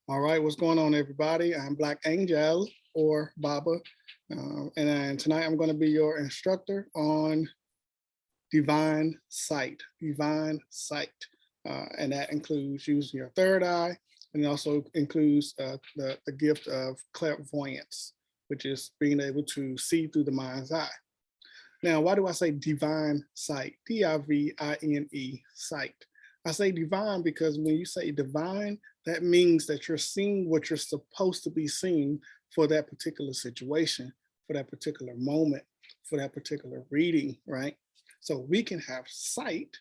All right, what's going on, everybody? I'm Black Angel or Baba, and tonight I'm going to be your instructor on divine sight. Divine sight, and that includes using your third eye, and it also includes the gift of clairvoyance, which is being able to see through the mind's eye. Now, why do I say divine sight? Divine sight. I say divine because when you say divine, that means that you're seeing what you're supposed to be seeing for that particular situation, for that particular moment, for that particular reading, right? So we can have sight,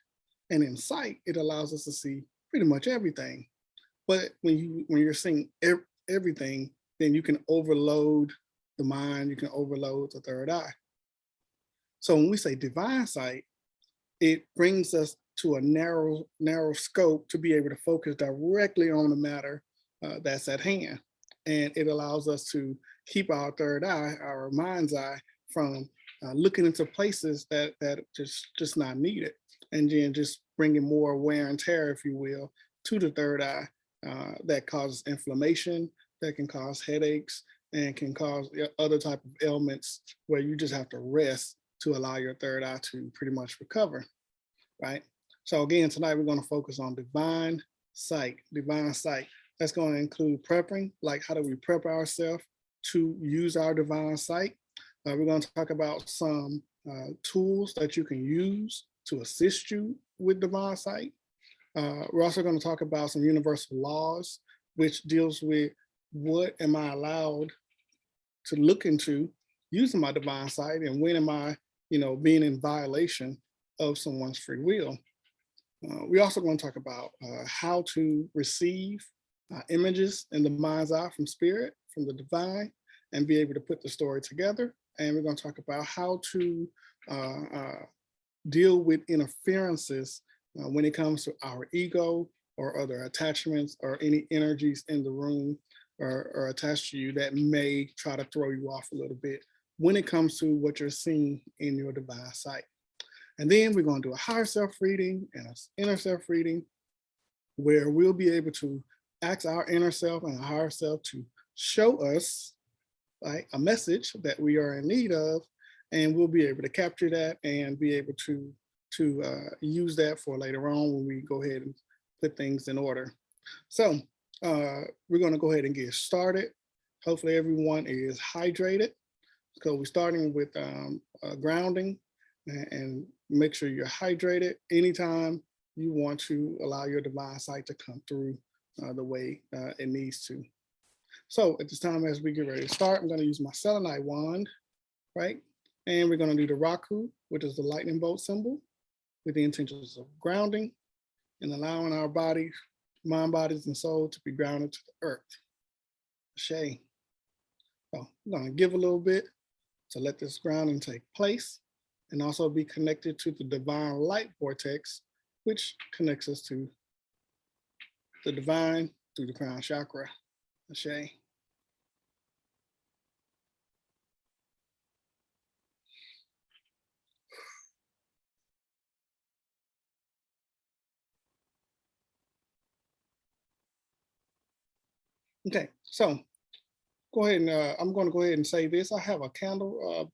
and in sight, it allows us to see pretty much everything. But when you're seeing everything, then you can overload the mind, you can overload the third eye. So when we say divine sight, it brings us to a narrow scope to be able to focus directly on the matter that's at hand. And it allows us to keep our third eye, our mind's eye, from looking into places that just not needed. And then just bringing more wear and tear, if you will, to the third eye that causes inflammation, that can cause headaches, and can cause other type of ailments where you just have to rest to allow your third eye to pretty much recover, right? So again, tonight we're going to focus on divine sight, divine sight. That's going to include prepping, like how do we prep ourselves to use our divine sight. We're going to talk about some tools that you can use to assist you with divine sight. We're also going to talk about some universal laws, which deals with what am I allowed to look into using my divine sight, and when am I, being in violation of someone's free will. We're also going to talk about how to receive images in the mind's eye from spirit, from the divine, and be able to put the story together. And we're going to talk about how to deal with interferences when it comes to our ego or other attachments or any energies in the room or attached to you that may try to throw you off a little bit when it comes to what you're seeing in your divine sight. And then we're going to do a higher self reading and an inner self reading, where we'll be able to ask our inner self and our higher self to show us a message that we are in need of, and we'll be able to capture that and be able to use that for later on when we go ahead and put things in order. So we're going to go ahead and get started. Hopefully everyone is hydrated. So we're starting with grounding, and make sure you're hydrated anytime you want to allow your divine sight to come through the way it needs to. So at this time, as we get ready to start, I'm going to use my selenite wand, right? And we're going to do the Raku, which is the lightning bolt symbol, with the intentions of grounding and allowing our bodies, mind, bodies, and soul to be grounded to the earth. Shay. So I'm going to give a little bit to let this grounding take place, and also be connected to the divine light vortex, which connects us to the divine through the crown chakra. Ashe. Okay, so go ahead and I'm going to go ahead and say this. I have a candle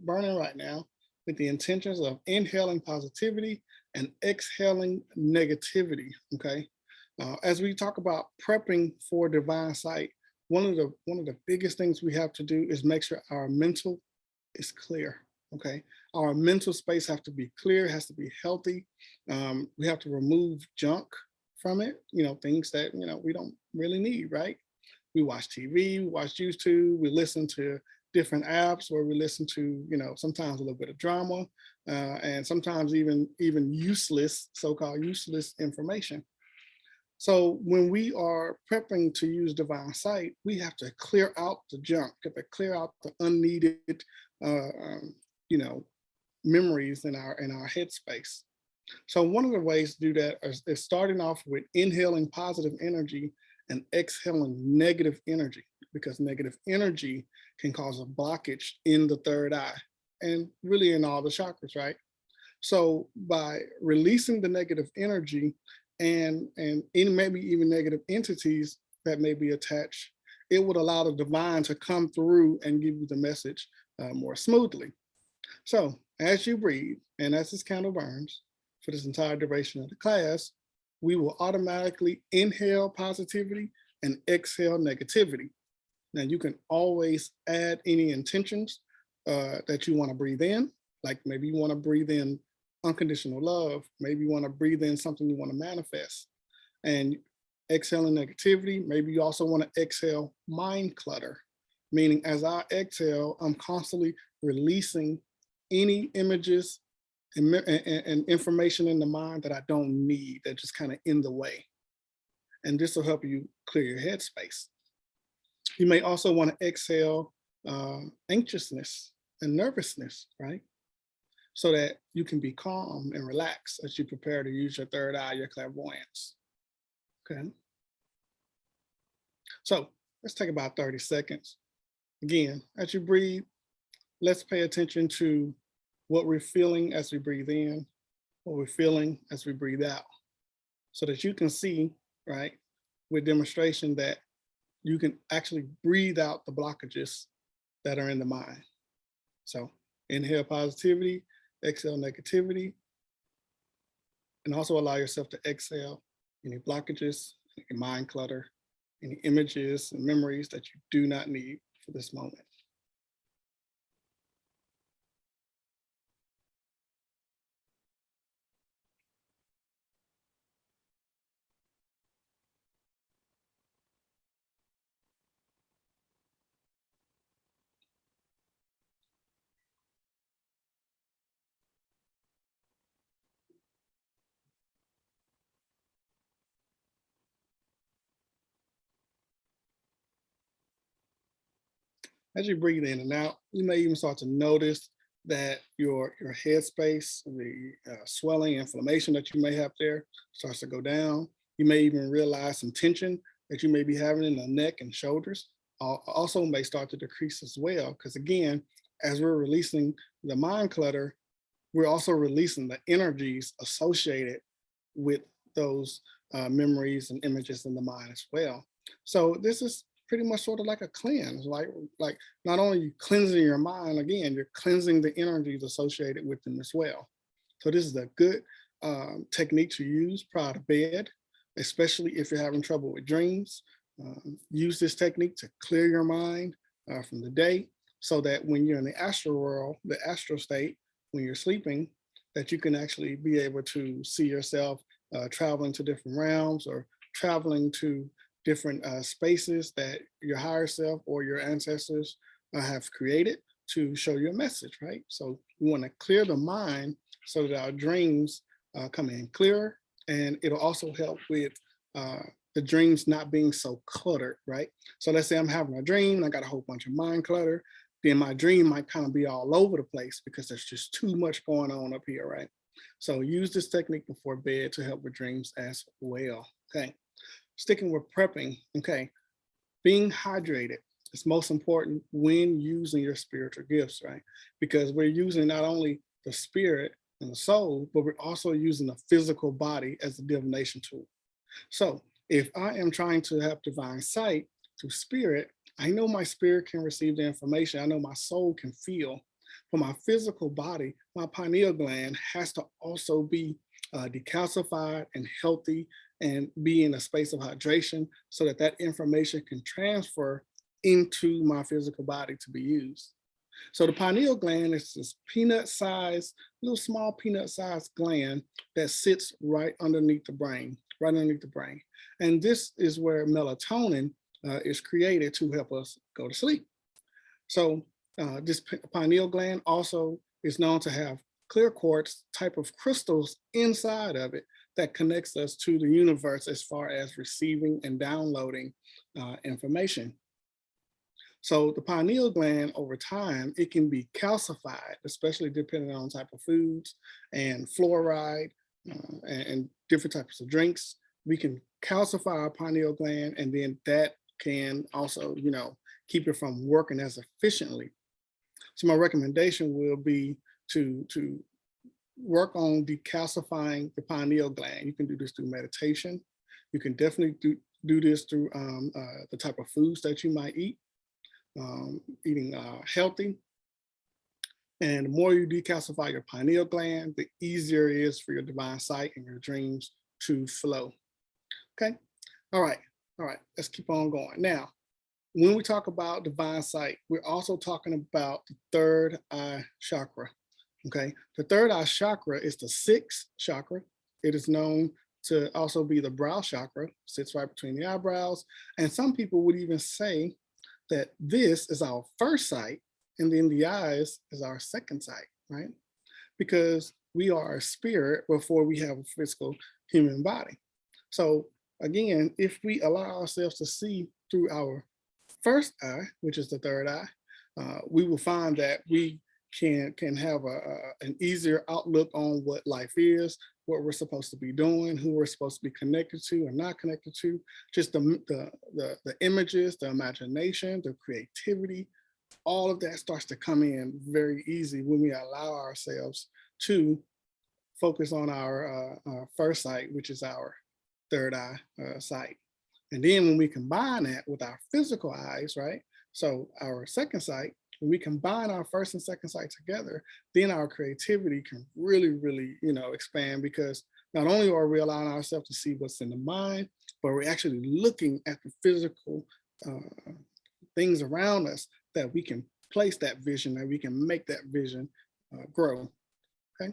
burning right now with the intentions of inhaling positivity and exhaling negativity. Okay, as we talk about prepping for divine sight, one of the biggest things we have to do is make sure our mental is clear. Okay, our mental space has to be clear, has to be healthy. We have to remove junk from it. Things that we don't really need, right? We watch TV, we watch YouTube, we listen to different apps, or we listen to, sometimes a little bit of drama, and sometimes even useless, so-called useless information. So when we are prepping to use divine sight, we have to clear out the junk, have to clear out the unneeded, memories in our headspace. So one of the ways to do that is starting off with inhaling positive energy and exhaling negative energy, because negative energy can cause a blockage in the third eye and really in all the chakras, right? So by releasing the negative energy and maybe even negative entities that may be attached, it would allow the divine to come through and give you the message more smoothly. So as you breathe and as this candle burns for this entire duration of the class, we will automatically inhale positivity and exhale negativity. Now you can always add any intentions that you want to breathe in, like maybe you want to breathe in unconditional love, maybe you want to breathe in something you want to manifest. And exhaling negativity, maybe you also want to exhale mind clutter, meaning as I exhale, I'm constantly releasing any images and information in the mind that I don't need, that just kind of in the way. And this will help you clear your headspace. You may also want to exhale anxiousness and nervousness, right? So that you can be calm and relaxed as you prepare to use your third eye, your clairvoyance. Okay. So let's take about 30 seconds. Again, as you breathe, let's pay attention to what we're feeling as we breathe in, what we're feeling as we breathe out, so that you can see, right, with demonstration that you can actually breathe out the blockages that are in the mind. So inhale positivity, exhale negativity, and also allow yourself to exhale any blockages, any mind clutter, any images and memories that you do not need for this moment. As you breathe in and out, you may even start to notice that your head space, the swelling, inflammation that you may have there starts to go down. You may even realize some tension that you may be having in the neck and shoulders also may start to decrease as well. Because again, as we're releasing the mind clutter, we're also releasing the energies associated with those memories and images in the mind as well. So this is pretty much sort of like a cleanse, like not only you cleansing your mind, again, you're cleansing the energies associated with them as well. So this is a good technique to use prior to bed, especially if you're having trouble with dreams. Use this technique to clear your mind from the day, so that when you're in the astral world, the astral state, when you're sleeping, that you can actually be able to see yourself traveling to different realms or traveling to different spaces that your higher self or your ancestors have created to show you a message, right? So we want to clear the mind so that our dreams come in clearer, and it'll also help with the dreams not being so cluttered, right? So let's say I'm having a dream and I got a whole bunch of mind clutter, then my dream might kind of be all over the place because there's just too much going on up here, right? So use this technique before bed to help with dreams as well, okay? Sticking with prepping, okay? Being hydrated is most important when using your spiritual gifts, right? Because we're using not only the spirit and the soul, but we're also using the physical body as a divination tool. So if I am trying to have divine sight through spirit, I know my spirit can receive the information. I know my soul can feel. For my physical body, my pineal gland has to also be decalcified and healthy and be in a space of hydration so that that information can transfer into my physical body to be used. So the pineal gland is this peanut-sized, little small peanut-sized gland that sits right underneath the brain, right underneath the brain. And this is where melatonin is created to help us go to sleep. So this pineal gland also is known to have clear quartz type of crystals inside of it that connects us to the universe as far as receiving and downloading information. So the pineal gland over time, it can be calcified, especially depending on type of foods and fluoride and different types of drinks. We can calcify our pineal gland, and then that can also, keep it from working as efficiently. So my recommendation will be to work on decalcifying the pineal gland. You can do this through meditation. You can definitely do this through the type of foods that you might eat, eating healthy. And the more you decalcify your pineal gland, the easier it is for your divine sight and your dreams to flow. Okay. All right. All right. Let's keep on going. Now, when we talk about divine sight, we're also talking about the third eye chakra. Okay. The third eye chakra is the sixth chakra. It is known to also be the brow chakra, sits right between the eyebrows. And some people would even say that this is our first sight, and then the eyes is our second sight, right? Because we are a spirit before we have a physical human body. So again, if we allow ourselves to see through our first eye, which is the third eye, we will find that we can have an easier outlook on what life is, what we're supposed to be doing, who we're supposed to be connected to or not connected to, just the images, the imagination, the creativity, all of that starts to come in very easy when we allow ourselves to focus on our first sight, which is our third eye sight. And then when we combine that with our physical eyes, right? So our second sight, when we combine our first and second sight together, then our creativity can really, really, expand, because not only are we allowing ourselves to see what's in the mind, but we're actually looking at the physical things around us that we can place that vision, that we can make that vision grow. Okay.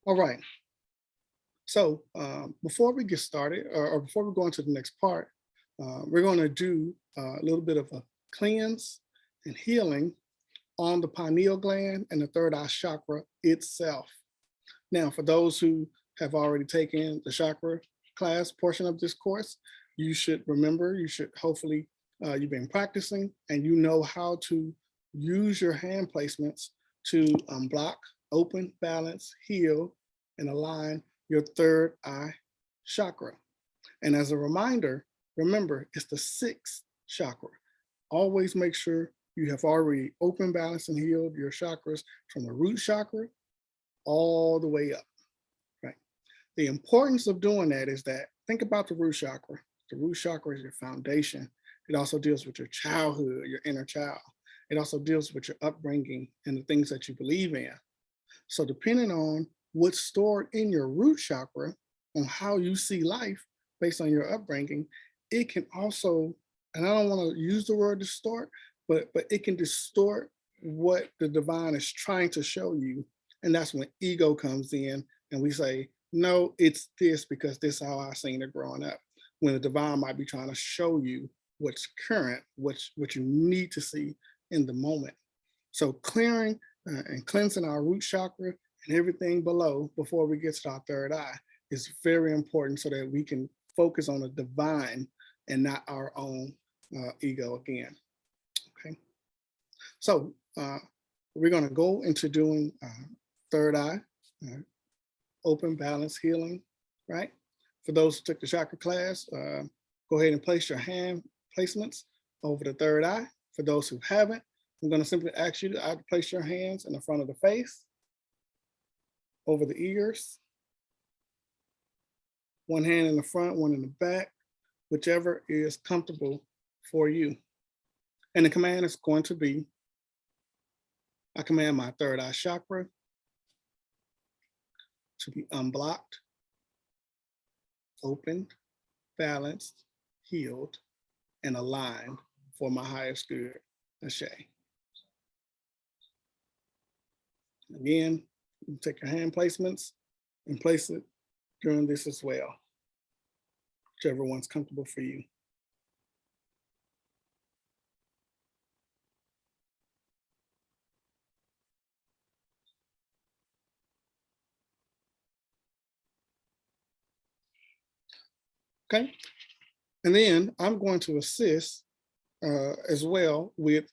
All right. So before we get started, or before we go into the next part, we're going to do a little bit of a cleanse and healing on the pineal gland and the third eye chakra itself. Now, for those who have already taken the chakra class portion of this course, you should remember, you should hopefully, you've been practicing and you know how to use your hand placements to unblock, open, balance, heal, and align your third eye chakra. And as a reminder, remember, it's the sixth chakra. Always make sure you have already opened, balanced, and healed your chakras from the root chakra all the way up, right? The importance of doing that is that, think about the root chakra. The root chakra is your foundation. It also deals with your childhood, your inner child. It also deals with your upbringing and the things that you believe in. So depending on what's stored in your root chakra, on how you see life based on your upbringing, it can also, and I don't want to use the word distort, but it can distort what the divine is trying to show you. And that's when ego comes in and we say, no, it's this because this is how I seen it growing up. When the divine might be trying to show you what's current, what you need to see in the moment. So clearing and cleansing our root chakra and everything below before we get to our third eye is very important, so that we can focus on the divine and not our own ego again. Okay. So we're going to go into doing third eye, open, balance, healing, right? For those who took the chakra class, go ahead and place your hand placements over the third eye. For those who haven't, I'm going to simply ask you to place your hands in the front of the face, over the ears, one hand in the front, one in the back, whichever is comfortable for you. And the command is going to be, I command my third eye chakra to be unblocked, opened, balanced, healed, and aligned for my highest good. Ashe. Again, you take your hand placements and place it during this as well, whichever one's comfortable for you. Okay, and then I'm going to assist as well with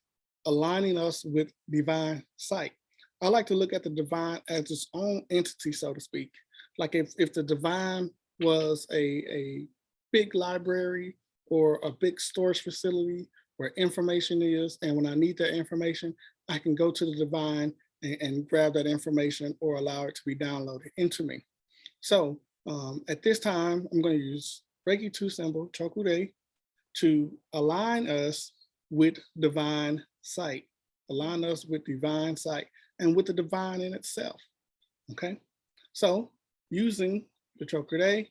aligning us with divine sight. I like to look at the divine as its own entity, so to speak. Like if the divine was a big library or a big storage facility where information is, and when I need that information, I can go to the divine and grab that information or allow it to be downloaded into me. So at this time, I'm going to use Reiki 2 symbol, Chokude, to align us with divine sight, align us with divine sight and with the divine in itself. Okay, so using the Chokude,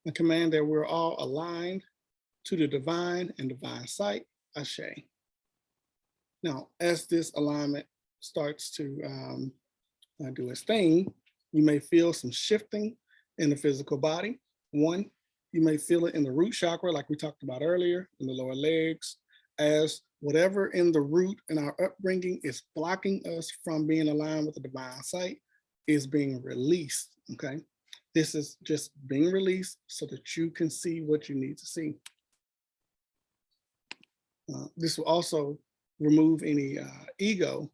the command that we're all aligned to the divine and divine sight, Ashe. Now, as this alignment starts to do its thing, you may feel some shifting in the physical body. One, you may feel it in the root chakra, like we talked about earlier, in the lower legs, as whatever in the root in our upbringing is blocking us from being aligned with the divine sight is being released, okay? This is just being released so that you can see what you need to see. This will also remove any ego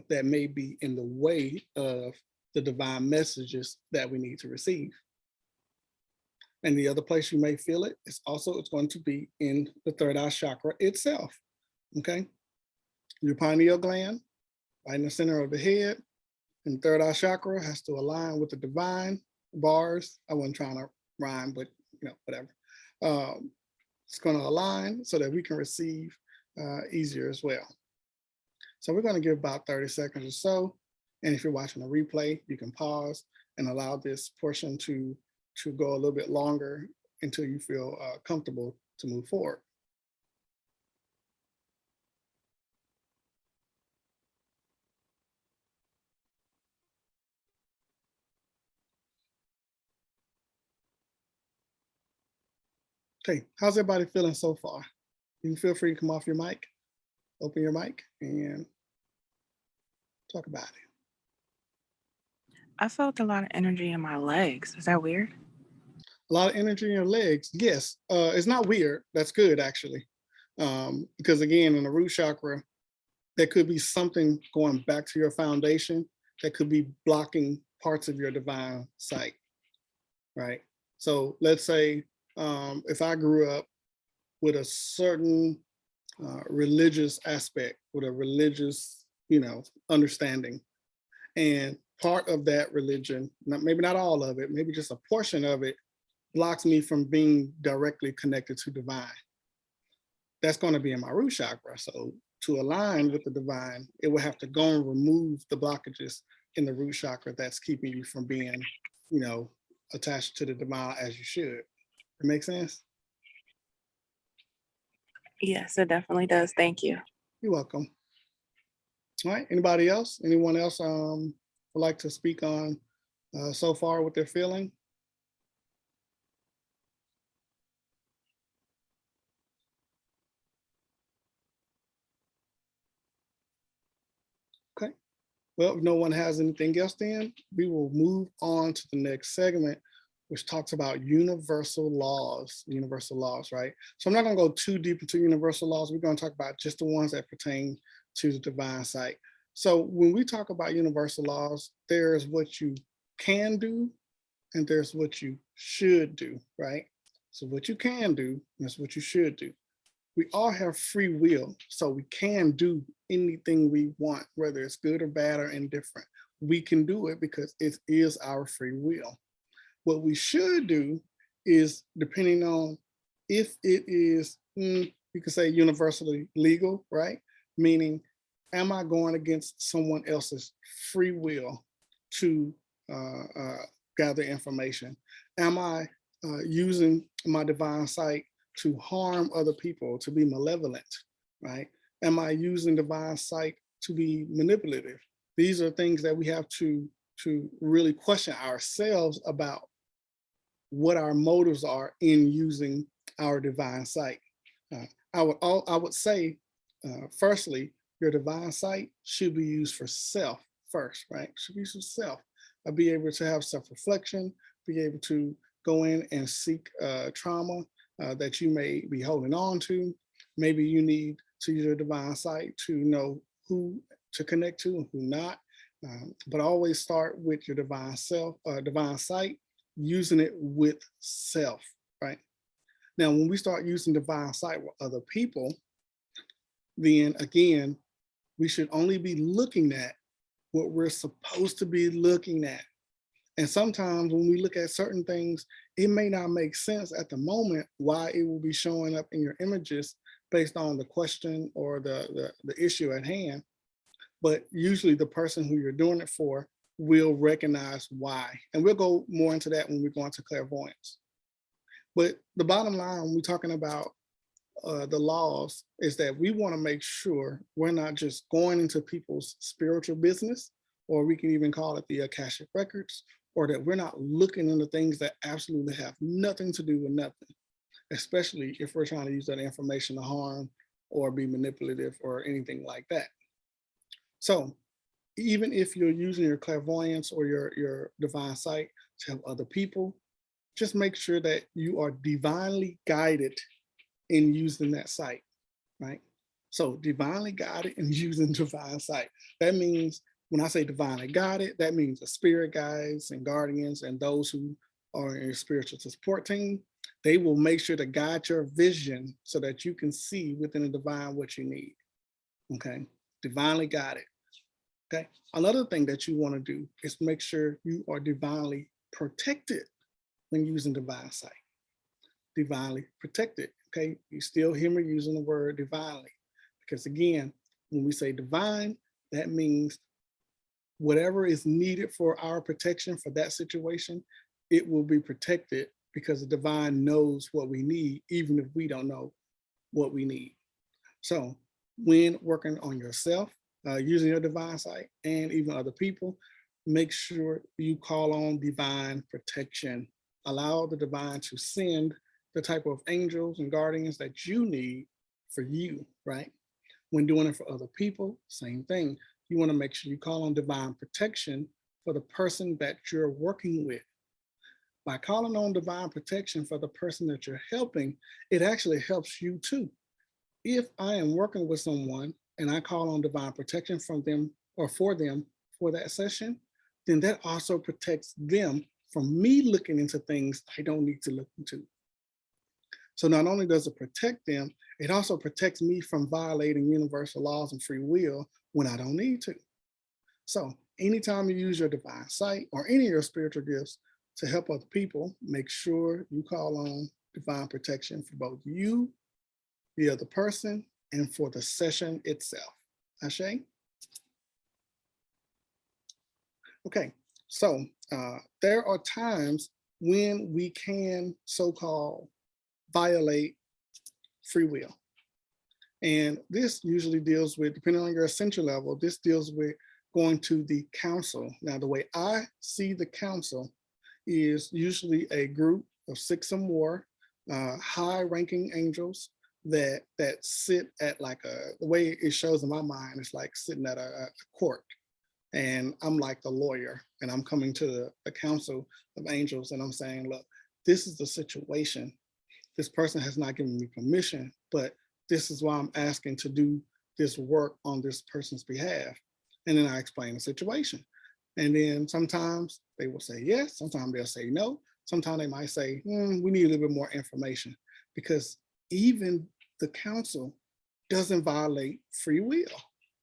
that may be in the way of the divine messages that we need to receive. And the other place you may feel it is also, it's going to be in the third eye chakra itself, okay? Your pineal gland, right in the center of the head, and third eye chakra has to align with the divine bars. I wasn't trying to rhyme, but whatever. It's going to align so that we can receive easier as well. So we're going to give about 30 seconds or so. And if you're watching a replay, you can pause and allow this portion to go a little bit longer until you feel comfortable to move forward. Okay, how's everybody feeling so far? You can feel free to come off your mic, open your mic, and talk about it. I felt a lot of energy in my legs. Is that weird? A lot of energy in your legs. Yes, it's not weird. That's good, actually. Because again, in the root chakra, there could be something going back to your foundation that could be blocking parts of your divine sight, right? So let's say if I grew up with a certain religious aspect, with a religious, understanding, and part of that religion, maybe not all of it, maybe just a portion of it, blocks me from being directly connected to divine. That's going to be in my root chakra. So to align with the divine, it will have to go and remove the blockages in the root chakra that's keeping you from being, attached to the divine as you should. It make sense? Yes, it definitely does. Thank you. You're welcome. All right. Anybody else? Anyone else would like to speak on so far what they're feeling? Okay. Well, if no one has anything else, then we will move on to the next segment, which talks about universal laws, right? So I'm not going to go too deep into universal laws. We're going to talk about just the ones that pertain to the divine sight. So when we talk about universal laws, there's what you can do and there's what you should do, right? So what you can do is what you should do. We all have free will, so we can do anything we want, whether it's good or bad or indifferent. We can do it because it is our free will. What we should do is, depending on if it is, you could say universally legal, right? Meaning, am I going against someone else's free will to gather information? Am I using my divine sight to harm other people, to be malevolent, right? Am I using divine sight to be manipulative? These are things that we have to really question ourselves about what our motives are in using our divine sight. I would say, firstly, your divine sight should be used for self first, right? Should be used for self. Be able to have self-reflection, be able to go in and seek trauma that you may be holding on to. Maybe you need to use your divine sight to know who to connect to and who not. But always start with your divine sight, using it with self, right? Now, when we start using divine sight with other people, then again, we should only be looking at what we're supposed to be looking at. And sometimes when we look at certain things, it may not make sense at the moment why it will be showing up in your images based on the question or the issue at hand. But usually the person who you're doing it for will recognize why. And we'll go more into that when we go into clairvoyance. But the bottom line, when we're talking about the laws, is that we want to make sure we're not just going into people's spiritual business, or we can even call it the Akashic records, or that we're not looking into things that absolutely have nothing to do with nothing, especially if we're trying to use that information to harm or be manipulative or anything like that. So even if you're using your clairvoyance or your divine sight to help other people, just make sure that you are divinely guided in using that sight, right? So divinely guided and using divine sight. That means when I say divinely guided, that means the spirit guides and guardians and those who are in your spiritual support team, they will make sure to guide your vision so that you can see within the divine what you need. Okay, divinely guided. Okay, another thing that you want to do is make sure you are divinely protected when using divine sight. Divinely protected. Okay, you still hear me using the word divinely, because again, when we say divine, that means whatever is needed for our protection for that situation, it will be protected because the divine knows what we need, even if we don't know what we need. So when working on yourself, using your divine sight and even other people, make sure you call on divine protection. Allow the divine to send the type of angels and guardians that you need for you, right? When doing it for other people, same thing. You want to make sure you call on divine protection for the person that you're working with. By calling on divine protection for the person that you're helping, it actually helps you too. If I am working with someone and I call on divine protection from them or for them for that session, then that also protects them from me looking into things I don't need to look into. So not only does it protect them, it also protects me from violating universal laws and free will when I don't need to. So anytime you use your divine sight or any of your spiritual gifts to help other people, make sure you call on divine protection for both you, the other person, and for the session itself. Ashe? Okay, so there are times when we can so-called violate free will. And this usually deals with, depending on your ascension level, this deals with going to the council. Now, the way I see the council is usually a group of 6 or more high-ranking angels that sit at like the way it shows in my mind, it's like sitting at a court. And I'm like the lawyer, and I'm coming to the council of angels, and I'm saying, look, this is the situation. This person has not given me permission, but this is why I'm asking to do this work on this person's behalf. And then I explain the situation. And then sometimes they will say yes, sometimes they'll say no. Sometimes they might say, we need a little bit more information, because even the council doesn't violate free will.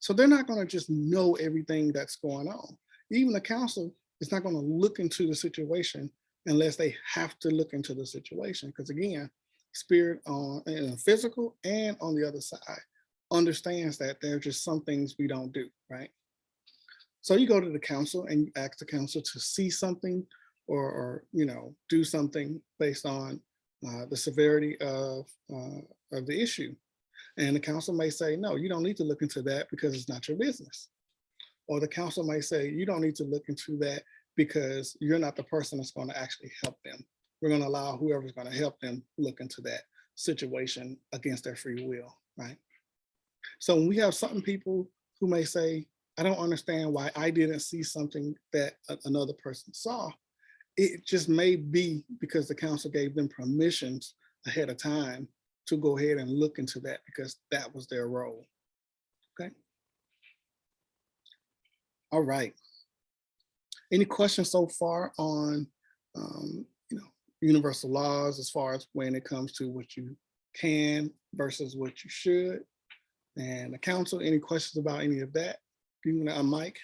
So they're not going to just know everything that's going on. Even the council is not going to look into the situation unless they have to look into the situation. Because again, spirit on in the physical and on the other side understands that there are just some things we don't do, right? So you go to the council and you ask the council to see something or do something based on the severity of the issue. And the council may say, no, you don't need to look into that because it's not your business. Or the council may say, you don't need to look into that because you're not the person that's going to actually help them. We're going to allow whoever's going to help them look into that situation against their free will, right? So when we have certain people who may say, I don't understand why I didn't see something that another person saw, it just may be because the council gave them permissions ahead of time to go ahead and look into that because that was their role. Okay. All right. Any questions so far on, universal laws as far as when it comes to what you can versus what you should? And the council, any questions about any of that? You want to unmic?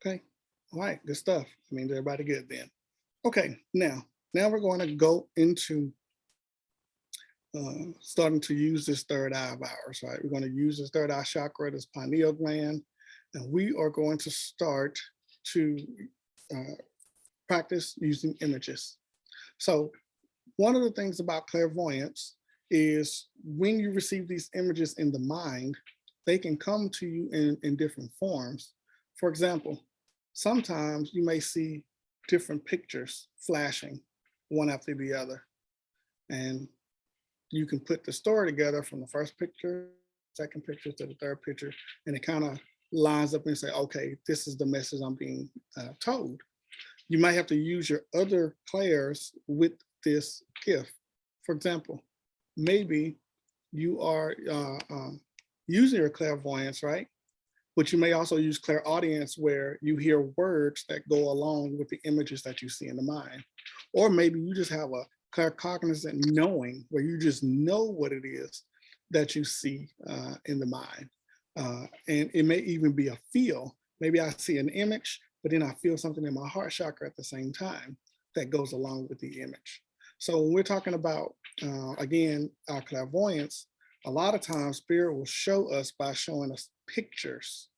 Okay. All right. Good stuff. I mean, everybody good then. Okay. Now we're going to go into starting to use this third eye of ours, right? We're going to use this third eye chakra, this pineal gland, and we are going to start to uh, practice using images. So one of the things about clairvoyance is when you receive these images in the mind, they can come to you in different forms. For example, sometimes you may see different pictures flashing one after the other. And you can put the story together from the first picture, second picture to the third picture, and it kind of lines up and say, okay, this is the message I'm being told. You might have to use your other clairs with this gift. For example, maybe you are using your clairvoyance, right? But you may also use clairaudience where you hear words that go along with the images that you see in the mind. Or maybe you just have a claircognizant knowing where you just know what it is that you see in the mind. And it may even be a feel. Maybe I see an image, but then I feel something in my heart chakra at the same time that goes along with the image. So when we're talking about, again, our clairvoyance, a lot of times spirit will show us by showing us pictures.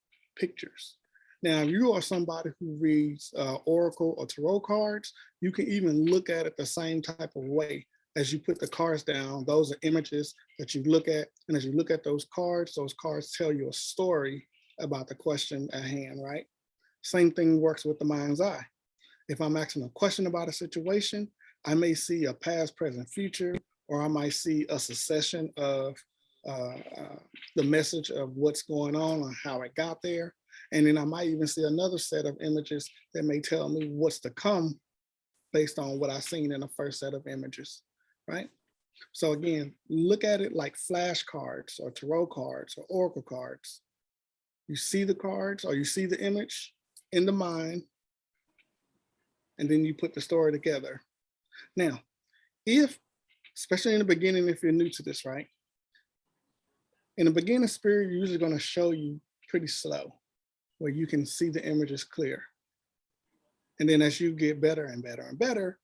Now, if you are somebody who reads oracle or tarot cards, you can even look at it the same type of way. As you put the cards down, those are images that you look at. And as you look at those cards tell you a story about the question at hand, right? Same thing works with the mind's eye. If I'm asking a question about a situation, I may see a past, present, future, or I might see a succession of the message of what's going on how it got there. And then I might even see another set of images that may tell me what's to come based on what I've seen in the first set of images, right? So again, look at it like flashcards or tarot cards or oracle cards. You see the cards or you see the image in the mind, and then you put the story together. Now, especially in the beginning, if you're new to this, right? In the beginning, spirit usually going to show you pretty slow, where you can see the images clear. And then as you get better and better and better,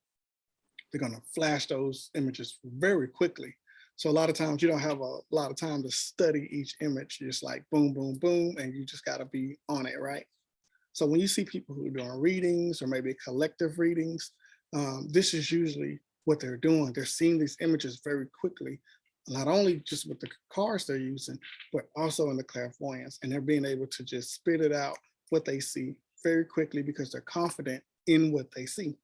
they're going to flash those images very quickly. So a lot of times you don't have a lot of time to study each image. You're just like boom, boom, boom, and you just got to be on it, right? So when you see people who are doing readings or maybe collective readings, this is usually what they're doing. They're seeing these images very quickly, not only just with the cards they're using, but also in the clairvoyance. And they're being able to just spit it out what they see very quickly because they're confident in what they see.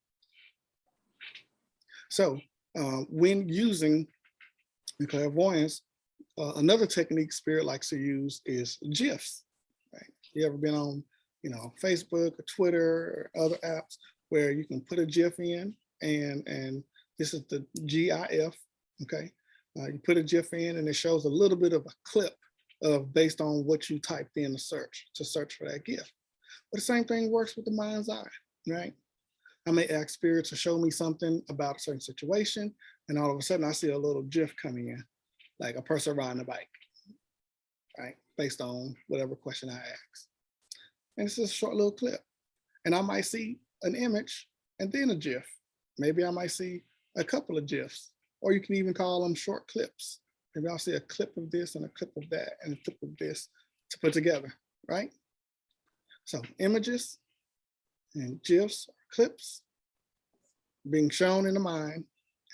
So when using the clairvoyance, another technique spirit likes to use is GIFs. Right? You ever been on, Facebook or Twitter or other apps where you can put a GIF in, and this is the GIF. Okay, you put a GIF in, and it shows a little bit of a clip of based on what you typed in to search for that GIF. But the same thing works with the mind's eye, right? I may ask spirit to show me something about a certain situation, and all of a sudden I see a little GIF coming in, like a person riding a bike, right? Based on whatever question I ask. And it's just a short little clip. And I might see an image and then a GIF. Maybe I might see a couple of GIFs, or you can even call them short clips. Maybe I'll see a clip of this and a clip of that and a clip of this to put together, right? So images and GIFs, clips being shown in the mind,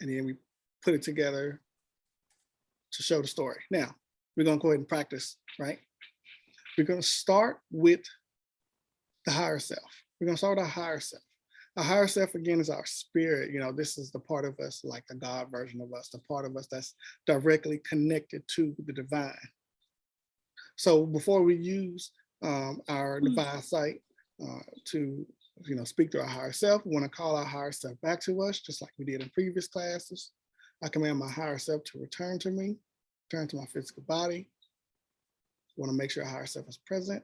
and then we put it together to show the story. Now, we're gonna go ahead and practice, right? We're gonna start with the higher self. We're gonna start with our higher self. Our higher self, again, is our spirit. This is the part of us, like the God version of us, the part of us that's directly connected to the divine. So before we use our divine sight to speak to our higher self, we want to call our higher self back to us, just like we did in previous classes. I command my higher self to return to me, return to my physical body. I want to make sure our higher self is present.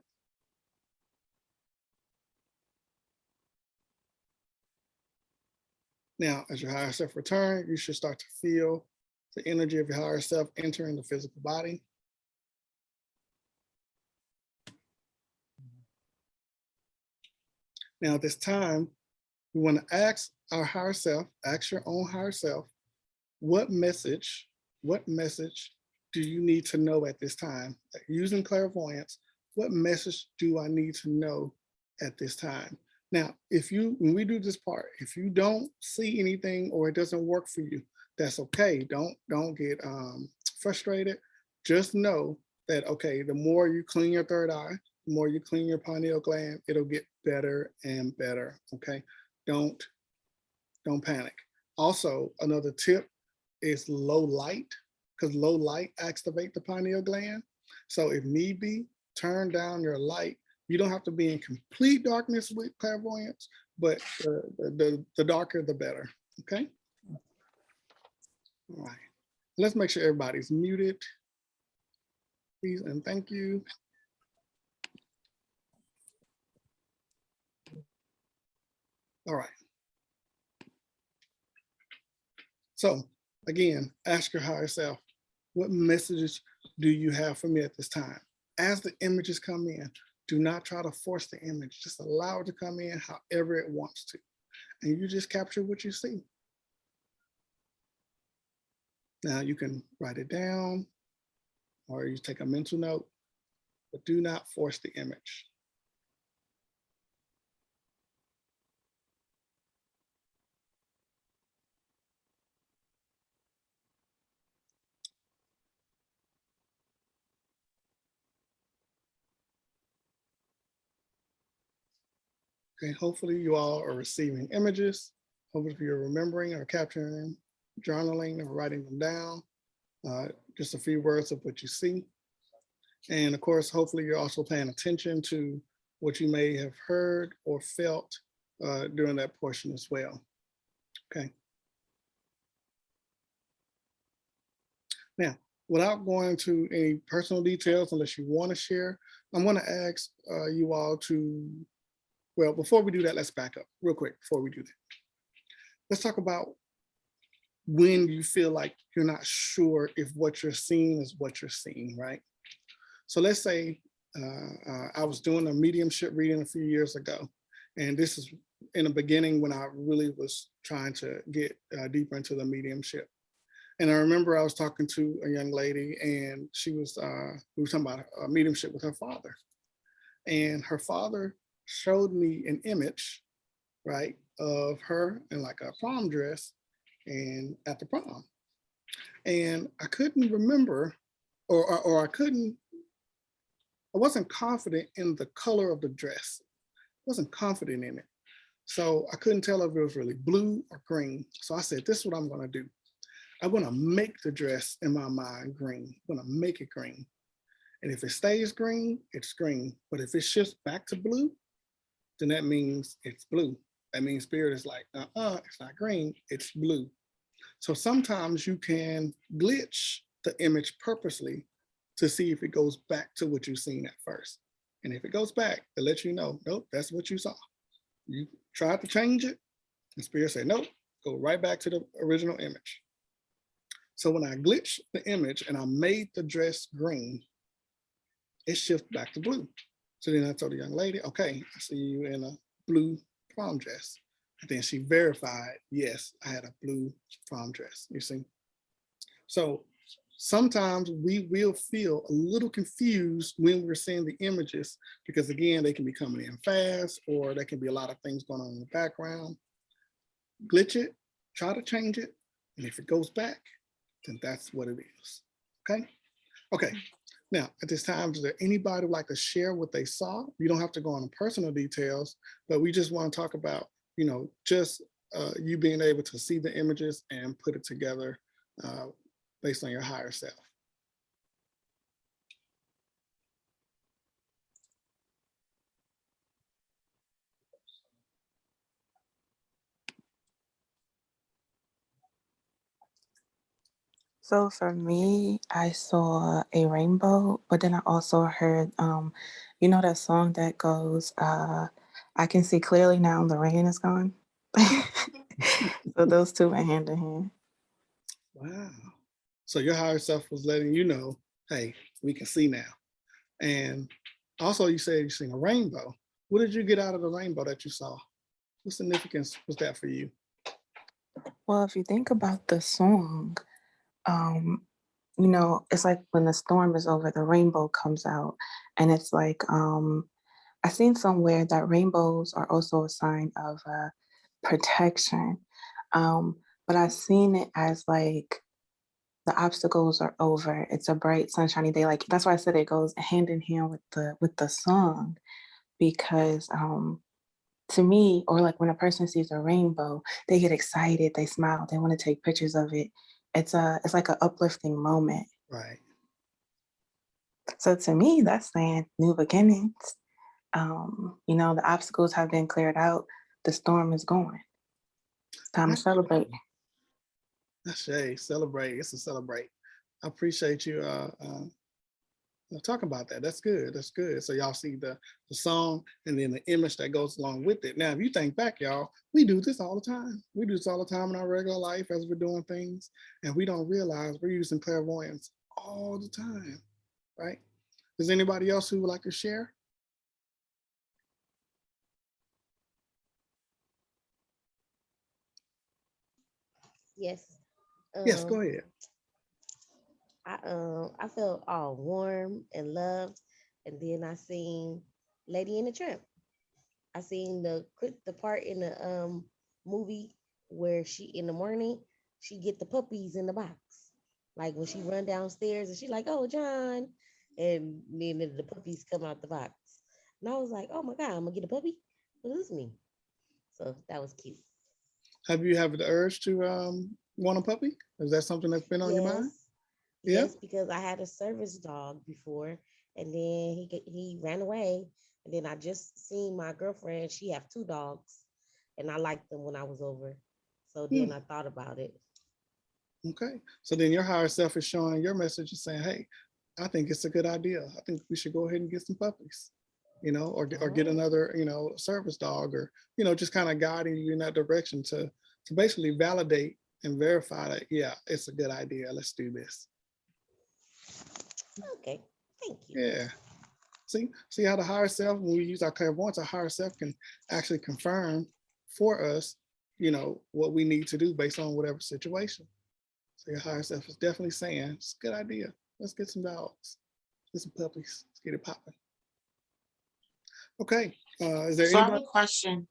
Now, as your higher self returns, you should start to feel the energy of your higher self entering the physical body. Now at this time, we want to ask our higher self, ask your own higher self, what message, do you need to know at this time? Using clairvoyance, what message do I need to know at this time? Now, when we do this part, if you don't see anything or it doesn't work for you, that's okay. Don't get frustrated. Just know that, okay, the more you clean your third eye, the more you clean your pineal gland, it'll get better and better, okay? Don't panic. Also, another tip is low light, because low light activates the pineal gland. So if need be, turn down your light. You don't have to be in complete darkness with clairvoyance, but the darker, the better, okay? All right, let's make sure everybody's muted, please, and thank you. All right. So again, ask your higher self, what messages do you have for me at this time? As the images come in, do not try to force the image. Just allow it to come in however it wants to. And you just capture what you see. Now you can write it down or you take a mental note, but do not force the image. Okay, hopefully you all are receiving images. Hopefully you're remembering or capturing them, journaling or writing them down. Just a few words of what you see. And of course, hopefully you're also paying attention to what you may have heard or felt during that portion as well. Okay. Now, without going to any personal details, unless you want to share, I'm going to ask you all to, well, before we do that, let's back up real quick before we do that. Let's talk about when you feel like you're not sure if what you're seeing is what you're seeing, right? So let's say I was doing a mediumship reading a few years ago, and this is in the beginning when I really was trying to get deeper into the mediumship. And I remember I was talking to a young lady, and she was we were talking about a mediumship with her father, and her father showed me an image, right, of her in like a prom dress, and at the prom, and I couldn't remember, or I wasn't confident in the color of the dress. I wasn't confident in it. So I couldn't tell if it was really blue or green. So I said, this is what I'm gonna do. I'm gonna make the dress in my mind green. I'm gonna make it green. And if it stays green, it's green. But if it shifts back to blue, then that means it's blue. That means spirit is like, it's not green, it's blue. So sometimes you can glitch the image purposely to see if it goes back to what you've seen at first. And if it goes back, it lets you know, nope, that's what you saw. You tried to change it, and spirit said, nope, go right back to the original image. So when I glitched the image and I made the dress green, it shifted back to blue. So then I told the young lady, okay, I see you in a blue prom dress. And then she verified, yes, I had a blue prom dress, you see? So sometimes we will feel a little confused when we're seeing the images, because again, they can be coming in fast, or there can be a lot of things going on in the background. Glitch it, try to change it, and if it goes back, then that's what it is, okay? Okay, now at this time, is there anybody who'd like to share what they saw? You don't have to go on personal details, but we just want to talk about, just you being able to see the images and put it together based on your higher self. So for me, I saw a rainbow, but then I also heard, that song that goes, I can see clearly now the rain is gone. So those two went hand in hand. Wow. So your higher self was letting you know, hey, we can see now. And also you said you've seen a rainbow. What did you get out of the rainbow that you saw? What significance was that for you? Well, if you think about the song, um, it's like when the storm is over, the rainbow comes out. And it's like, I seen somewhere that rainbows are also a sign of protection. But I seen it as like the obstacles are over. It's a bright, sunshiny day. Like that's why I said it goes hand in hand with the song because to me, or like when a person sees a rainbow, they get excited, they smile, they want to take pictures of it. It's like an uplifting moment. Right. So to me, that's saying new beginnings. The obstacles have been cleared out. The storm is gone. Time to celebrate. Shay, celebrate. It's a celebrate. I appreciate you talking about that. That's good. That's good. So y'all see the song and then the image that goes along with it. Now, if you think back, y'all, we do this all the time. We do this all the time in our regular life as we're doing things, and we don't realize we're using clairvoyance all the time, right? Is anybody else who would like to share? Yes. Yes, go ahead. I felt all warm and loved, and then I seen Lady in the Tramp. I seen the part in the movie where she in the morning she get the puppies in the box, like when she run downstairs and she like, oh John, and then the puppies come out the box, and I was like, oh my god, I'm gonna get a puppy. What does this mean? So that was cute. Have you had the urge to want a puppy? Is that something that's been on your mind? Yes, Yeah. yes, because I had a service dog before, and then he ran away, and then I just seen my girlfriend. She have two dogs, and I liked them when I was over. So then I thought about it. Okay. So then your higher self is showing your message and saying, hey, I think it's a good idea. I think we should go ahead and get some puppies, or get Oh, another, service dog, or, just kind of guiding you in that direction to basically validate and verify that, yeah, it's a good idea. Let's do this. okay. Thank you. Yeah. See how the higher self, when we use our clairvoyance, our higher self can actually confirm for us, what we need to do based on whatever situation. So your higher self is definitely saying, it's a good idea. Let's get some dogs, get some puppies, let's get it popping. Okay. Is there So I have anybody? a question.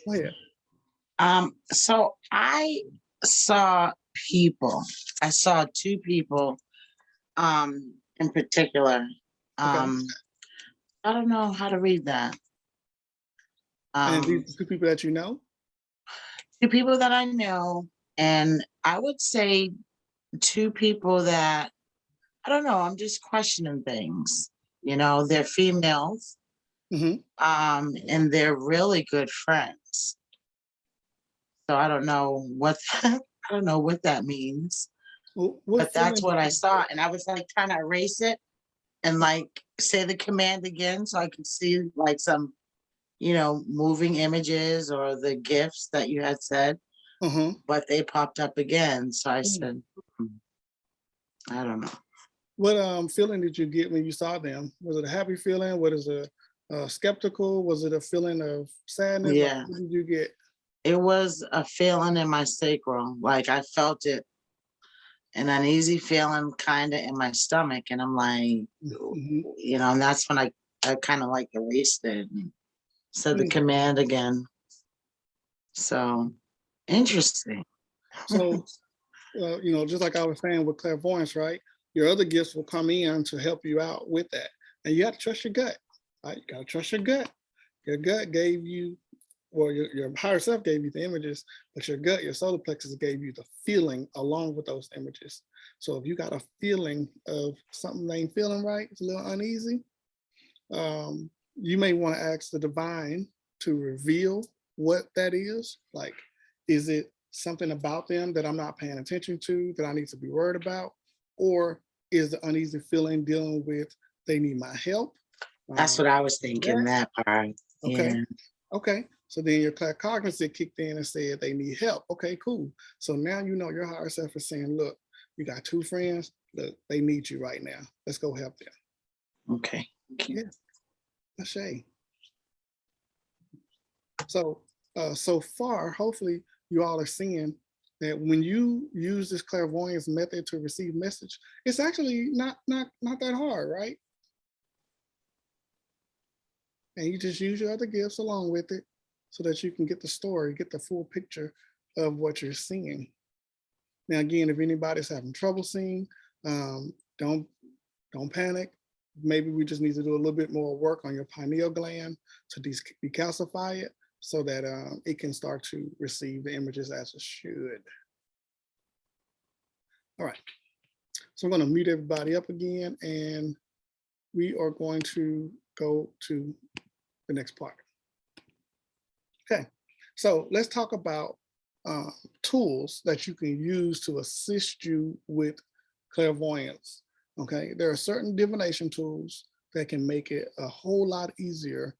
Go ahead. So I saw people. I saw two people in particular. Okay. I don't know how to read that. And these are two people that you know? Two people that I know, and I would say two people that I don't know, I'm just questioning things. They're females, Mm-hmm. and they're really good friends. So I don't know what I don't know what that means. Well, But that's what I saw. And I was like trying to erase it and like say the command again so I could see like some, moving images or the gifts that you had said, but they popped up again. So I said, I don't know. What feeling did you get when you saw them? Was it a happy feeling? Was it a skeptical? Was it a feeling of sadness? Like, Yeah, what did you get? it was a feeling in my sacral. Like I felt it, an uneasy feeling kind of in my stomach. And I'm like, and that's when I kind of like erased it and said the command again. So interesting. So, just like I was saying with clairvoyance, right? Your other gifts will come in to help you out with that. And you have to trust your gut, right? You got to trust your gut. Your gut gave you, or your higher self gave you the images, but your gut, your solar plexus gave you the feeling along with those images. So if you got a feeling of something ain't feeling right, it's a little uneasy, you may want to ask the divine to reveal what that is. Like, is it something about them that I'm not paying attention to that I need to be worried about? Or is the uneasy feeling dealing with they need my help? That's what I was thinking, that part. Okay. Yeah. Okay. So then your claircognizant kicked in and said they need help. Okay, cool. So now your higher self is saying, look, you got two friends. Look, they need you right now. Let's go help them. Okay. Yeah. That's Shay. So, so far, hopefully you all are seeing that when you use this clairvoyance method to receive message, it's actually not that hard, right? And you just use your other gifts along with it so that you can get the story, get the full picture of what you're seeing. Now, again, if anybody's having trouble seeing, don't panic. Maybe we just need to do a little bit more work on your pineal gland to decalcify it so that it can start to receive the images as it should. All right, so I'm going to mute everybody up again, and we are going to go to the next part. Okay, so let's talk about tools that you can use to assist you with clairvoyance. Okay, there are certain divination tools that can make it a whole lot easier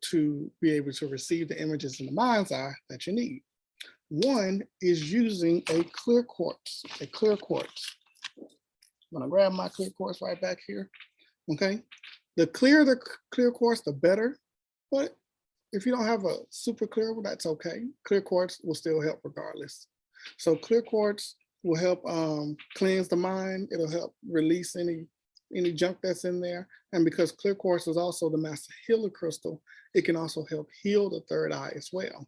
to be able to receive the images in the mind's eye that you need. One is using a clear quartz, I'm gonna grab my clear quartz right back here. Okay, the clear quartz, the better, but if you don't have a super clear one, that's okay. Clear quartz will still help regardless. So clear quartz will help cleanse the mind. It'll help release any junk that's in there. And because clear quartz is also the master healer crystal, it can also help heal the third eye as well.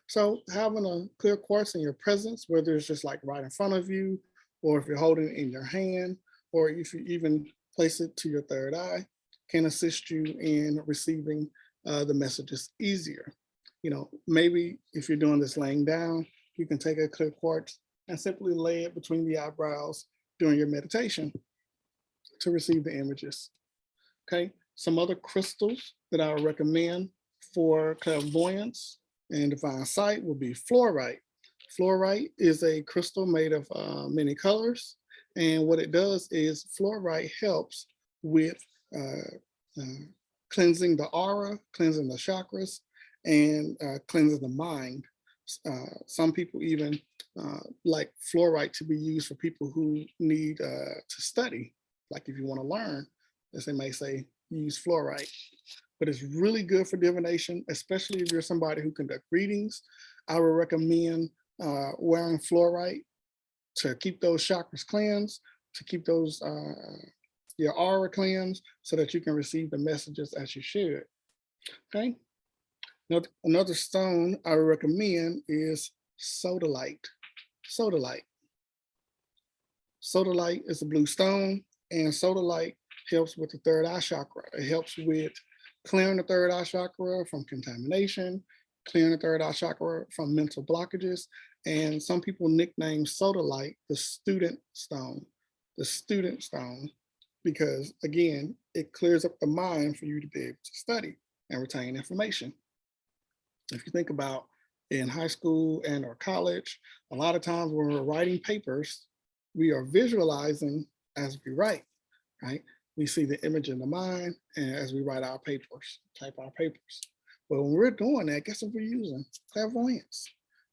So having a clear quartz in your presence, whether it's just like right in front of you, or if you're holding it in your hand, or if you even place it to your third eye, can assist you in receiving the messages easier. You know, maybe if you're doing this laying down, you can take a clear quartz and simply lay it between the eyebrows during your meditation to receive the images. Okay, some other crystals that I would recommend for clairvoyance and divine sight will be fluorite. Fluorite is a crystal made of many colors, and what it does is fluorite helps with cleansing the aura, cleansing the chakras, and cleansing the mind. Some people even like fluorite to be used for people who need to study. Like if you want to learn, as they may say, use fluorite. But it's really good for divination, especially if you're somebody who conduct readings. I would recommend wearing fluorite to keep those chakras cleansed, to keep those your aura cleansed, so that you can receive the messages as you should. Okay. Another stone I would recommend is sodalite. Sodalite. Sodalite is a blue stone, and sodalite helps with the third eye chakra. It helps with clearing the third eye chakra from contamination, clearing the third eye chakra from mental blockages. And some people nickname sodalite the student stone, because again, it clears up the mind for you to be able to study and retain information. If you think about in high school and or college, a lot of times when we're writing papers, we are visualizing as we write, right? We see the image in the mind, and as we write our papers, type our papers. But when we're doing that, guess what we're using? Clairvoyance.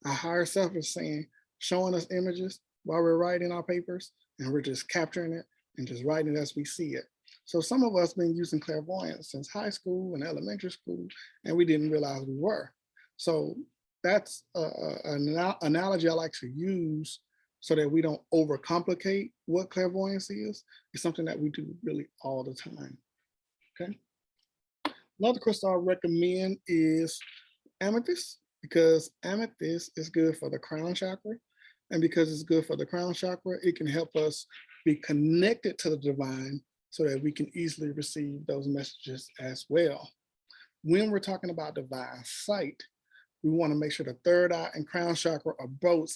Our higher self is saying, showing us images while we're writing our papers, and we're just capturing it and just writing as we see it. So some of us been using clairvoyance since high school and elementary school, and we didn't realize we were. So that's an analogy I like to use so that we don't overcomplicate what clairvoyance is. It's something that we do really all the time, okay? Another crystal I recommend is amethyst, because amethyst is good for the crown chakra. And because it's good for the crown chakra, it can help us be connected to the divine so that we can easily receive those messages as well. When we're talking about divine sight, we want to make sure the third eye and crown chakra are both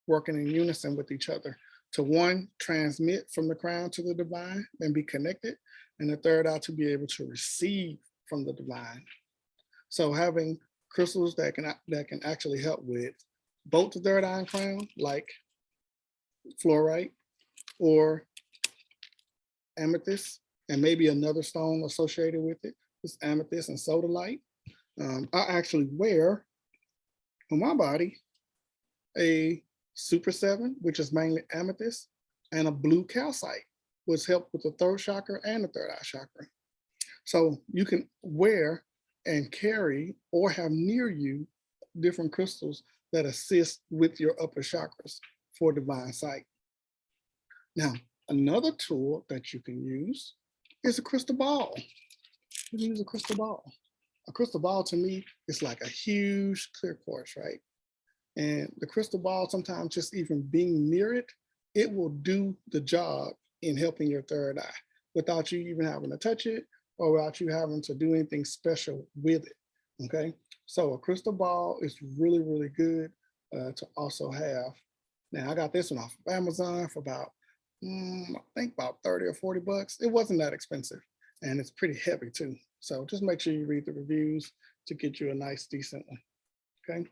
working in unison with each other to, one, transmit from the crown to the divine and be connected, and the third eye to be able to receive from the divine. So having crystals that can actually help with both the third eye and crown, like fluorite or amethyst, and maybe another stone associated with it, is amethyst and sodalite. I actually wear on my body a Super 7, which is mainly amethyst, and a blue calcite, which help with the third chakra and the third eye chakra. So you can wear and carry or have near you different crystals that assist with your upper chakras for divine sight. Now, another tool that you can use is a crystal ball. You can use a crystal ball. A crystal ball to me is like a huge clear quartz, right? And the crystal ball, sometimes just even being near it, it will do the job in helping your third eye without you even having to touch it or without you having to do anything special with it. Okay. So a crystal ball is really, really good to also have. Now I got this one off of Amazon for about, I think about 30 or 40 bucks. It wasn't that expensive and it's pretty heavy too. So just make sure you read the reviews to get you a nice, decent one. Okay.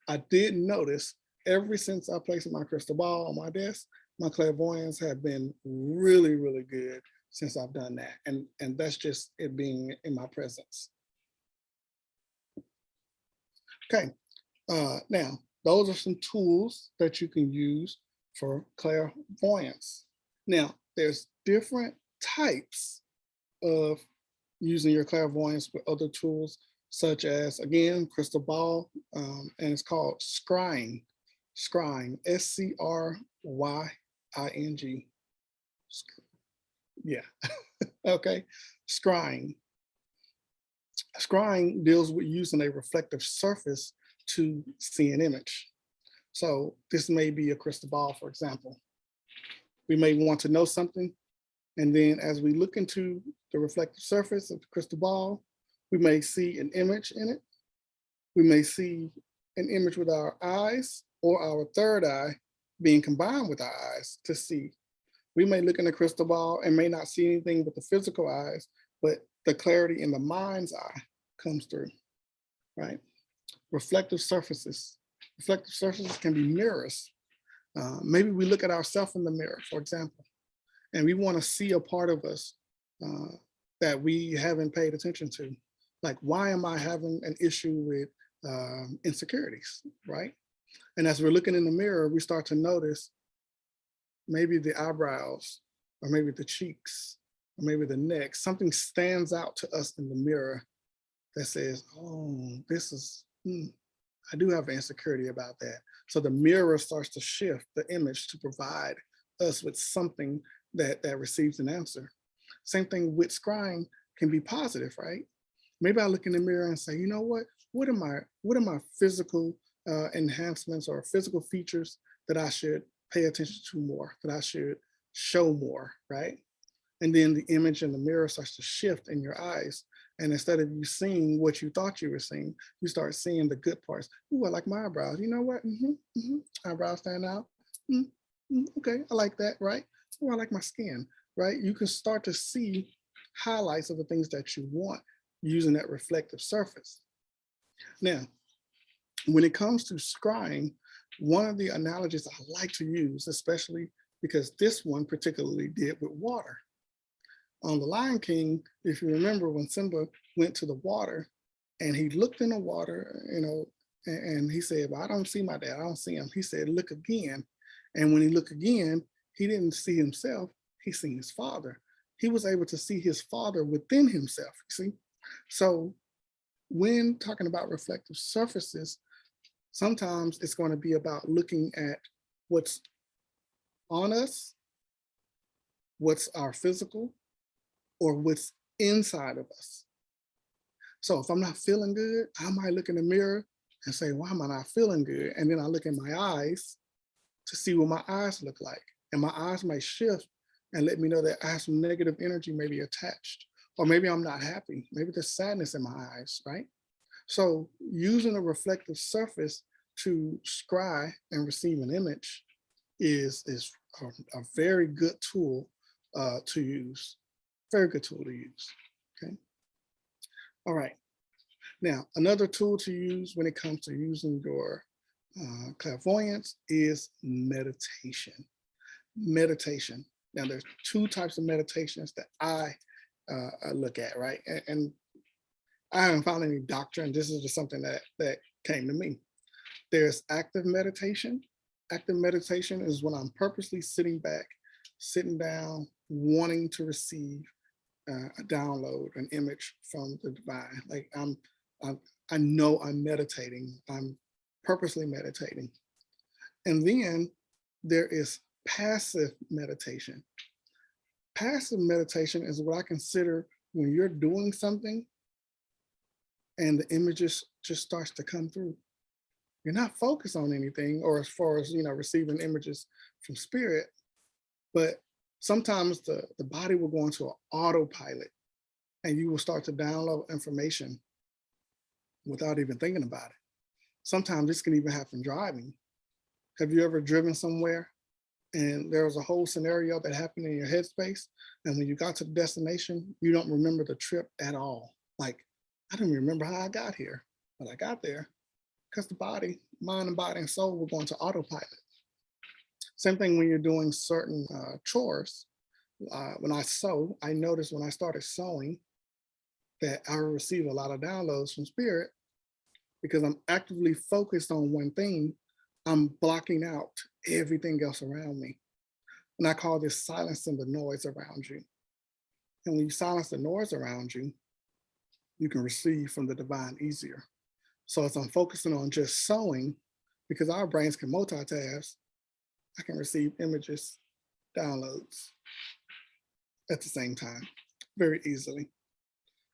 I did notice ever since I placed my crystal ball on my desk, my clairvoyance have been really, really good since I've done that. And that's just it being in my presence. Okay, now those are some tools that you can use for clairvoyance. Now, there's different types of using your clairvoyance with other tools, such as, again, crystal ball, and it's called scrying. Scrying, S-C-R-Y-I-N-G. Yeah, okay, scrying. Scrying deals with using a reflective surface to see an image. So this may be a crystal ball, for example. We may want to know something, and then as we look into the reflective surface of the crystal ball, we may see an image in it. We may see an image with our eyes or our third eye being combined with our eyes to see. We may look in the crystal ball and may not see anything with the physical eyes, but the clarity in the mind's eye comes through, right? Reflective surfaces. Reflective surfaces can be mirrors. Maybe we look at ourselves in the mirror, for example, and we want to see a part of us that we haven't paid attention to. Like, why am I having an issue with insecurities, right? And as we're looking in the mirror, we start to notice maybe the eyebrows, or maybe the cheeks, or maybe the neck. Something stands out to us in the mirror that says, oh, this is, I do have an insecurity about that. So the mirror starts to shift the image to provide us with something that receives an answer. Same thing with scrying can be positive, right? Maybe I look in the mirror and say, you know what are my physical enhancements or physical features that I should pay attention to more, that I should show more, right? And then the image in the mirror starts to shift in your eyes. And instead of you seeing what you thought you were seeing, you start seeing the good parts. Ooh, I like my eyebrows. You know what? Eyebrows stand out. Okay, I like that, right? Oh, I like my skin, right? You can start to see highlights of the things that you want using that reflective surface. Now, when it comes to scrying, one of the analogies I like to use, especially because this one particularly did with water. On The Lion King, if you remember when Simba went to the water and he looked in the water, and he said, well, I don't see my dad, I don't see him. He said, look again. And when he looked again, he didn't see himself, he seen his father. He was able to see his father within himself, you see? So when talking about reflective surfaces, sometimes it's going to be about looking at what's on us, what's our physical, or what's inside of us. So if I'm not feeling good, I might look in the mirror and say, why am I not feeling good? And then I look in my eyes to see what my eyes look like. And my eyes may shift and let me know that I have some negative energy maybe attached, or maybe I'm not happy. Maybe there's sadness in my eyes, right? So using a reflective surface to scry and receive an image is a very good tool to use. Very good tool to use, okay? All right, now another tool to use when it comes to using your clairvoyance is meditation. Meditation. Now there's two types of meditations that I look at, right? And I haven't found any doctrine. This is just something that came to me. There's active meditation. Active meditation is when I'm purposely sitting back, sitting down, wanting to receive a download, an image from the divine. Like I'm I know I'm meditating. I'm purposely meditating. And then there is passive meditation. Passive meditation is what I consider when you're doing something and the images just starts to come through. You're not focused on anything, or as far as, receiving images from spirit, but sometimes the body will go into an autopilot and you will start to download information without even thinking about it. Sometimes this can even happen driving. Have you ever driven somewhere and there was a whole scenario that happened in your headspace, and when you got to the destination, you don't remember the trip at all? Like, I don't remember how I got here, but I got there because the body, mind and body and soul were going to autopilot. Same thing when you're doing certain chores. When I sew, I noticed when I started sewing that I receive a lot of downloads from spirit because I'm actively focused on one thing. I'm blocking out everything else around me. And I call this silencing the noise around you. And when you silence the noise around you, you can receive from the divine easier. So as I'm focusing on just sewing, because our brains can multitask, I can receive images, downloads at the same time, very easily.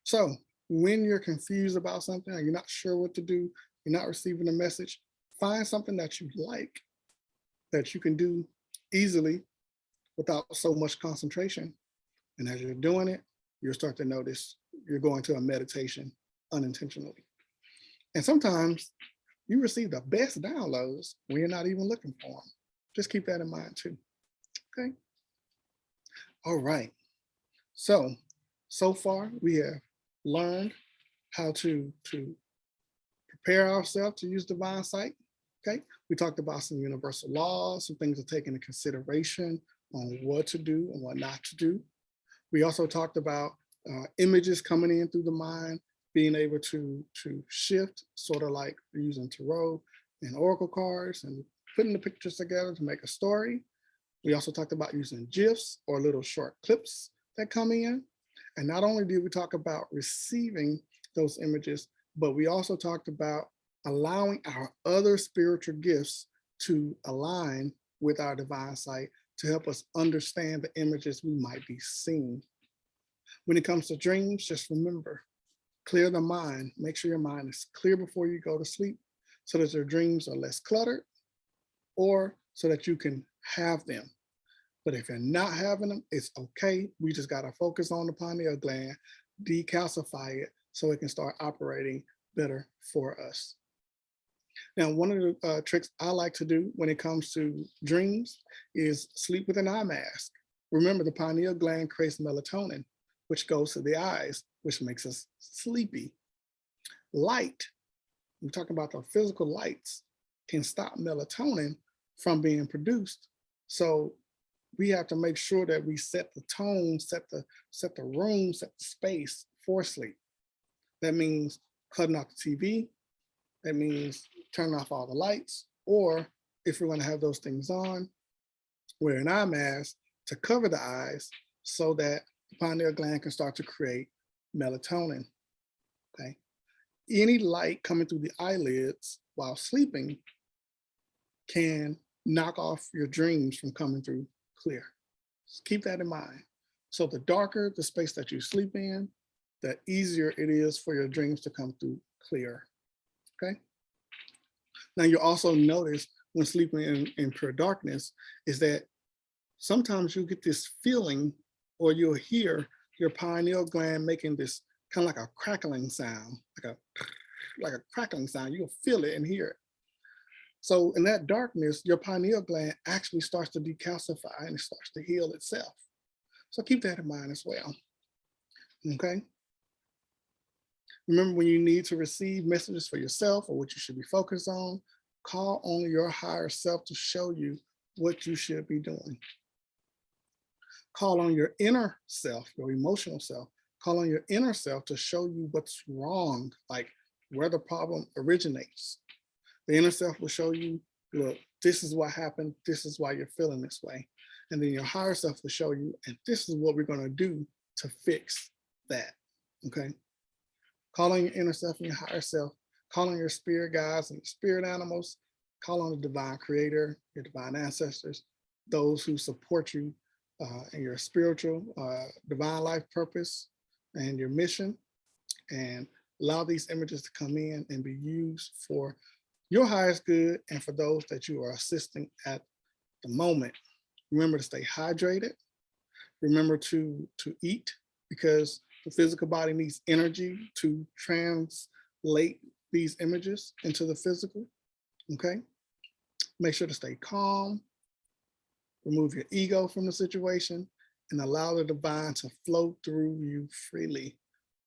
So when you're confused about something, or you're not sure what to do, you're not receiving a message, find something that you like, that you can do easily without so much concentration. And as you're doing it, you'll start to notice you're going to a meditation unintentionally. And sometimes you receive the best downloads when you're not even looking for them. Just keep that in mind too. Okay. All right. So far we have learned how to prepare ourselves to use divine sight. Okay. We talked about some universal laws, some things to take into consideration on what to do and what not to do. We also talked about images coming in through the mind, being able to shift, sort of like using tarot and oracle cards and putting the pictures together to make a story. We also talked about using GIFs or little short clips that come in. And not only did we talk about receiving those images, but we also talked about allowing our other spiritual gifts to align with our divine sight to help us understand the images we might be seeing. When it comes to dreams, just remember, clear the mind. Make sure your mind is clear before you go to sleep so that your dreams are less cluttered, or so that you can have them. But if you're not having them, it's okay. We just got to focus on the pineal gland, decalcify it so it can start operating better for us. Now, one of the tricks I like to do when it comes to dreams is sleep with an eye mask. Remember, the pineal gland creates melatonin, which goes to the eyes, which makes us sleepy. Light, we're talking about the physical lights, can stop melatonin from being produced. So we have to make sure that we set the tone, set the room, set the space for sleep. That means cutting off the TV. That means turning off all the lights. Or if we're going to have those things on, wear an eye mask to cover the eyes so that the pineal gland can start to create melatonin. Okay. Any light coming through the eyelids while sleeping can knock off your dreams from coming through clear. Just keep that in mind. So the darker the space that you sleep in, the easier it is for your dreams to come through clear. Okay. Now you also notice when sleeping in pure darkness is that sometimes you get this feeling, or you'll hear your pineal gland making this kind of like a crackling sound, like a crackling sound. You'll feel it and hear it. So in that darkness, your pineal gland actually starts to decalcify and it starts to heal itself. So keep that in mind as well. Okay. Remember, when you need to receive messages for yourself or what you should be focused on, call on your higher self to show you what you should be doing. Call on your inner self, your emotional self. Call on your inner self to show you what's wrong, like where the problem originates. The inner self will show you, look, this is what happened. This is why you're feeling this way. And then your higher self will show you, and this is what we're going to do to fix that. Okay. Call on your inner self and your higher self. Call on your spirit guides and spirit animals. Call on the divine creator, your divine ancestors, those who support you in your spiritual, divine life purpose and your mission. And allow these images to come in and be used for your highest good and for those that you are assisting at the moment. Remember to stay hydrated. Remember to eat, because the physical body needs energy to translate these images into the physical. Okay. Make sure to stay calm. Remove your ego from the situation and allow the divine to flow through you freely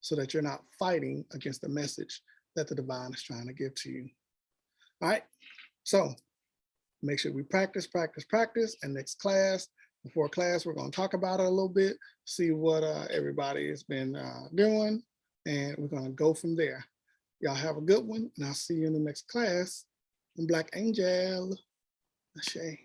so that you're not fighting against the message that the divine is trying to give to you. All right. So make sure we practice, practice, practice. And next class, before class, we're going to talk about it a little bit, see what everybody has been doing, and we're going to go from there. Y'all have a good one, and I'll see you in the next class. I'm Black Angel. Ashe.